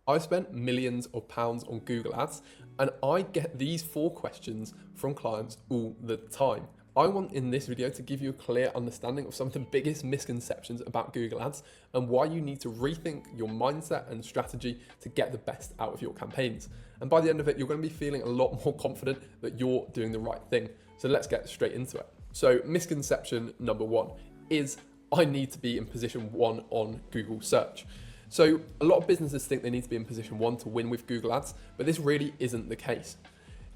I spent millions of pounds on Google Ads, and I get these 4 questions from clients all the time. I want in this video to give you a clear understanding of some of the biggest misconceptions about Google Ads and why you need to rethink your mindset and strategy to get the best out of your campaigns. And by the end of it, you're going to be feeling a lot more confident that you're doing the right thing. So let's get straight into it. So misconception number 1 is I need to be in position 1 on Google search. So a lot of businesses think they need to be in position 1 to win with Google Ads, but this really isn't the case.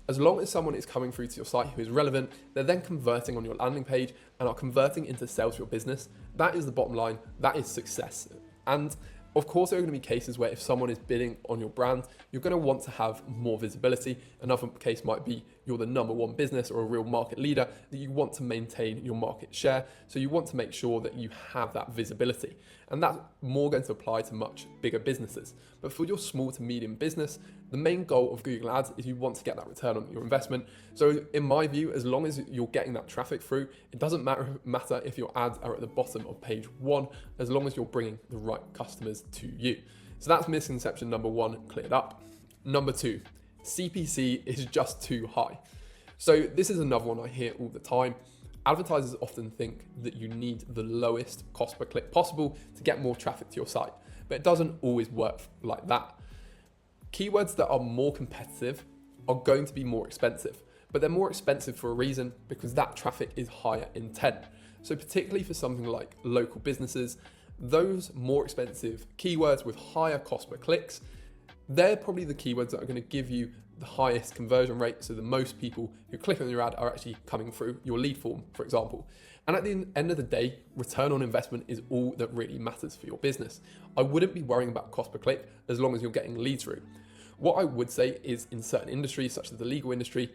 As long as someone is coming through to your site who is relevant, they're then converting on your landing page and are converting into sales for your business. That is the bottom line. That is success. And of course, there are going to be cases where if someone is bidding on your brand, you're going to want to have more visibility. Another case might be you're the number 1 business or a real market leader that you want to maintain your market share. So you want to make sure that you have that visibility. And that's more going to apply to much bigger businesses. But for your small to medium business, the main goal of Google Ads is you want to get that return on your investment. So in my view, as long as you're getting that traffic through, it doesn't matter if your ads are at the bottom of page 1, as long as you're bringing the right customers to you. So that's misconception number 1 cleared up. Number 2, CPC is just too high. So this is another one I hear all the time. Advertisers often think that you need the lowest cost per click possible to get more traffic to your site, but it doesn't always work like that. Keywords that are more competitive are going to be more expensive, but they're more expensive for a reason, because that traffic is higher intent. So particularly for something like local businesses, those more expensive keywords with higher cost per clicks, they're probably the keywords that are going to give you the highest conversion rate. So the most people who click on your ad are actually coming through your lead form, for example. And at the end of the day, return on investment is all that really matters for your business. I wouldn't be worrying about cost per click as long as you're getting leads through. What I would say is in certain industries, such as the legal industry,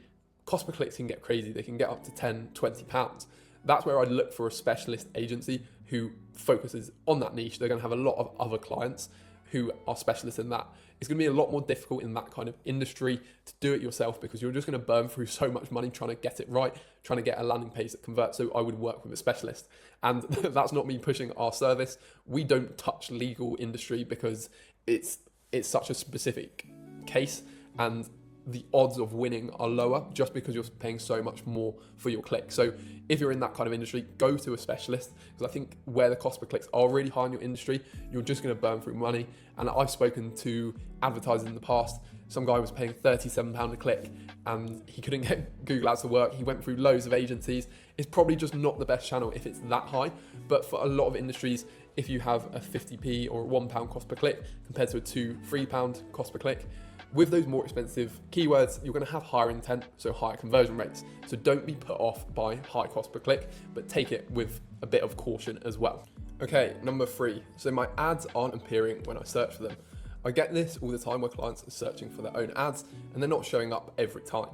cost per clicks can get crazy. They can get up to 10, 20 pounds. That's where I'd look for a specialist agency who focuses on that niche. They're going to have a lot of other clients who are specialists in that. It's going to be a lot more difficult in that kind of industry to do it yourself, because you're just going to burn through so much money trying to get it right, trying to get a landing page that converts. So I would work with a specialist. And that's not me pushing our service. We don't touch legal industry because it's such a specific case, and the odds of winning are lower just because you're paying so much more for your click. So if you're in that kind of industry, go to a specialist, because I think where the cost per clicks are really high in your industry, you're just going to burn through money. And I've spoken to advertisers in the past. Some guy was paying £37 a click and he couldn't get Google Ads to work. He went through loads of agencies. It's probably just not the best channel if it's that high. But for a lot of industries, if you have a 50p or a £1 cost per click compared to a £2-3 cost per click, with those more expensive keywords, you're going to have higher intent, so higher conversion rates. So don't be put off by high cost per click, but take it with a bit of caution as well. Okay, number 3. So my ads aren't appearing when I search for them. I get this all the time where clients are searching for their own ads and they're not showing up every time.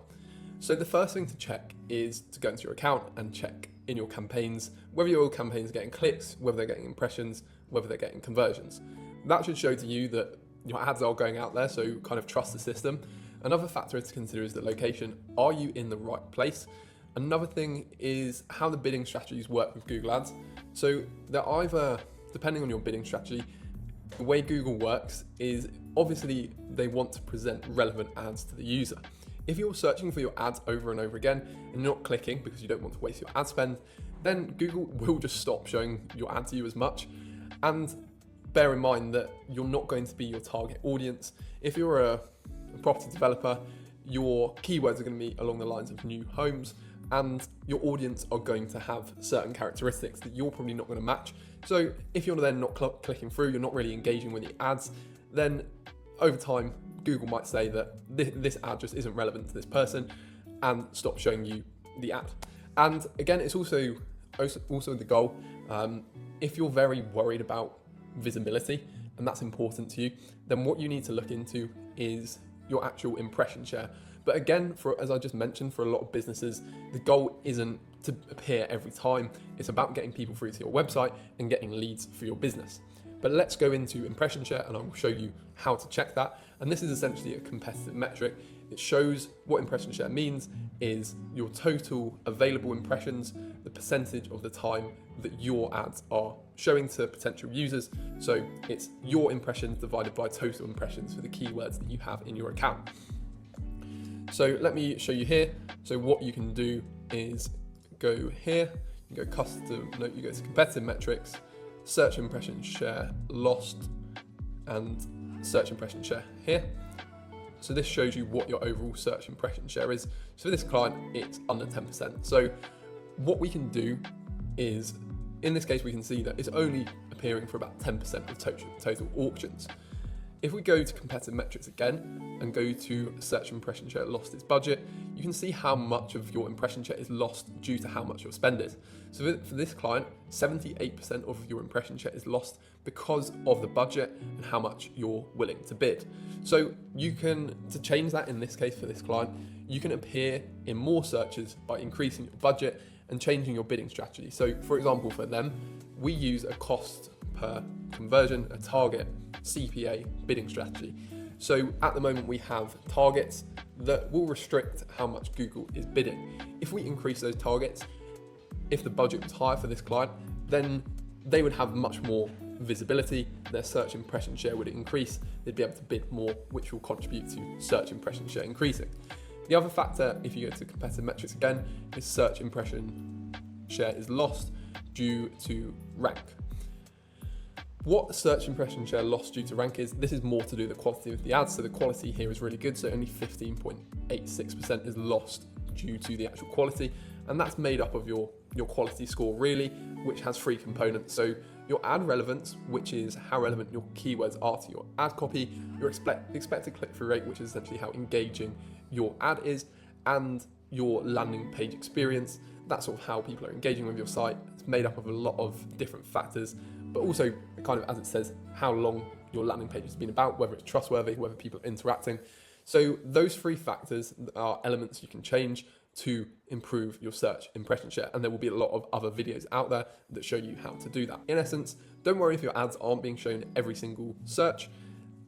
So the first thing to check is to go into your account and check in your campaigns whether your campaigns are getting clicks, whether they're getting impressions, whether they're getting conversions. That should show to you that your ads are going out there, so kind of trust the system. Another factor to consider is the location. Are you in the right place? Another thing is how the bidding strategies work with Google Ads. So they're either, depending on your bidding strategy, the way Google works is obviously they want to present relevant ads to the user. If you're searching for your ads over and over again and you're not clicking because you don't want to waste your ad spend, then Google will just stop showing your ad to you as much. And bear in mind that you're not going to be your target audience. If you're a property developer, your keywords are going to be along the lines of new homes, and your audience are going to have certain characteristics that you're probably not going to match. So if you're then not clicking through, you're not really engaging with the ads, then over time, Google might say that this ad just isn't relevant to this person and stop showing you the ad. And again, it's also the goal. If you're very worried about visibility and that's important to you, then what you need to look into is your actual impression share. But again, as I just mentioned, for a lot of businesses, the goal isn't to appear every time. It's about getting people through to your website and getting leads for your business. But let's go into impression share and I will show you how to check that. And this is essentially a competitive metric. it shows what impression share means is your total available impressions, the percentage of the time that your ads are showing to potential users. So it's your impressions divided by total impressions for the keywords that you have in your account. So let me show you here. So what you can do is go here, you go custom, no, you go to competitive metrics, search impression share lost, and search impression share here. So this shows you what your overall search impression share is. So for this client, it's under 10%. So what we can do is, in this case, we can see that it's only appearing for about 10% of total auctions. If we go to competitive metrics again and go to search impression share lost its budget, you can see how much of your impression share is lost due to how much your spend is. So for this client, 78% of your impression share is lost because of the budget and how much you're willing to bid. So you can, to change that in this case for this client, you can appear in more searches by increasing your budget and changing your bidding strategy. So for example, for them, we use a cost per conversion, a target CPA bidding strategy. So at the moment we have targets that will restrict how much Google is bidding. If we increase those targets, if the budget was higher for this client, then they would have much more visibility, their search impression share would increase, they'd be able to bid more, which will contribute to search impression share increasing. The other factor, if you go to competitive metrics again, is search impression share is lost due to rank. What search impression share lost due to rank is, this is more to do with the quality of the ads. So the quality here is really good. So only 15.86% is lost due to the actual quality. And that's made up of your quality score really, which has 3 components. So your ad relevance, which is how relevant your keywords are to your ad copy, your expected click-through rate, which is essentially how engaging your ad is, and your landing page experience. That's sort of how people are engaging with your site. It's made up of a lot of different factors, but also kind of, as it says, how long your landing page has been about, whether it's trustworthy, whether people are interacting. So those 3 factors are elements you can change to improve your search impression share. And there will be a lot of other videos out there that show you how to do that. In essence, don't worry if your ads aren't being shown every single search.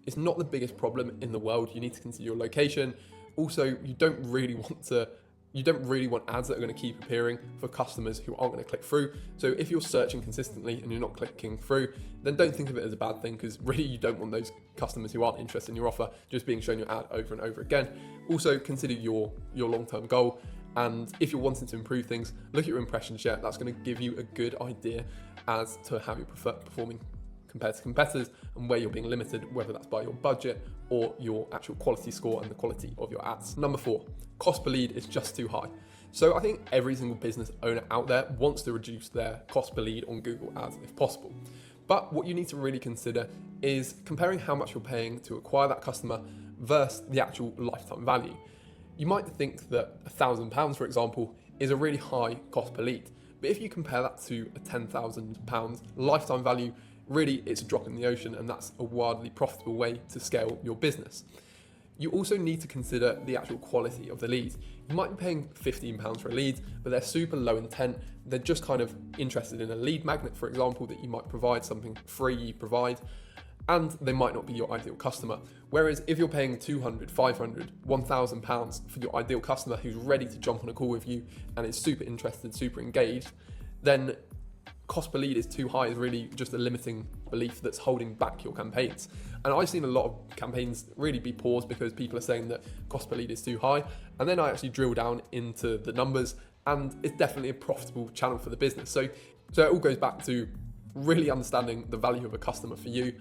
It's not the biggest problem in the world. You need to consider your location. Also, you don't really want ads that are going to keep appearing for customers who aren't going to click through. So if you're searching consistently and you're not clicking through, then don't think of it as a bad thing, because really you don't want those customers who aren't interested in your offer just being shown your ad over and over again. Also consider your long-term goal. And if you're wanting to improve things, look at your impression share. That's going to give you a good idea as to how you're performing compared to competitors and where you're being limited, whether that's by your budget or your actual quality score and the quality of your ads. Number 4, cost per lead is just too high. So I think every single business owner out there wants to reduce their cost per lead on Google Ads if possible. But what you need to really consider is comparing how much you're paying to acquire that customer versus the actual lifetime value. You might think that £1,000, for example, is a really high cost per lead. But if you compare that to a £10,000 lifetime value, really it's a drop in the ocean, and that's a wildly profitable way to scale your business. You also need to consider the actual quality of the lead. You might be paying £15 for a lead, but they're super low intent. They're just kind of interested in a lead magnet, for example, that you might provide, something free you provide, and they might not be your ideal customer. Whereas if you're paying £200, £500, £1,000 for your ideal customer who's ready to jump on a call with you and is super interested, super engaged, then cost per lead is too high is really just a limiting belief that's holding back your campaigns. And I've seen a lot of campaigns really be paused because people are saying that cost per lead is too high. And then I actually drill down into the numbers, and it's definitely a profitable channel for the business. So it all goes back to really understanding the value of a customer for you.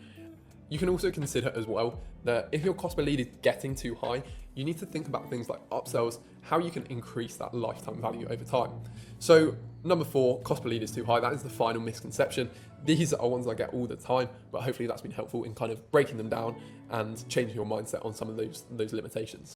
You can also consider as well that if your cost per lead is getting too high, you need to think about things like upsells, how you can increase that lifetime value over time. So number 4, cost per lead is too high. That is the final misconception. These are ones I get all the time, but hopefully that's been helpful in kind of breaking them down and changing your mindset on some of those limitations.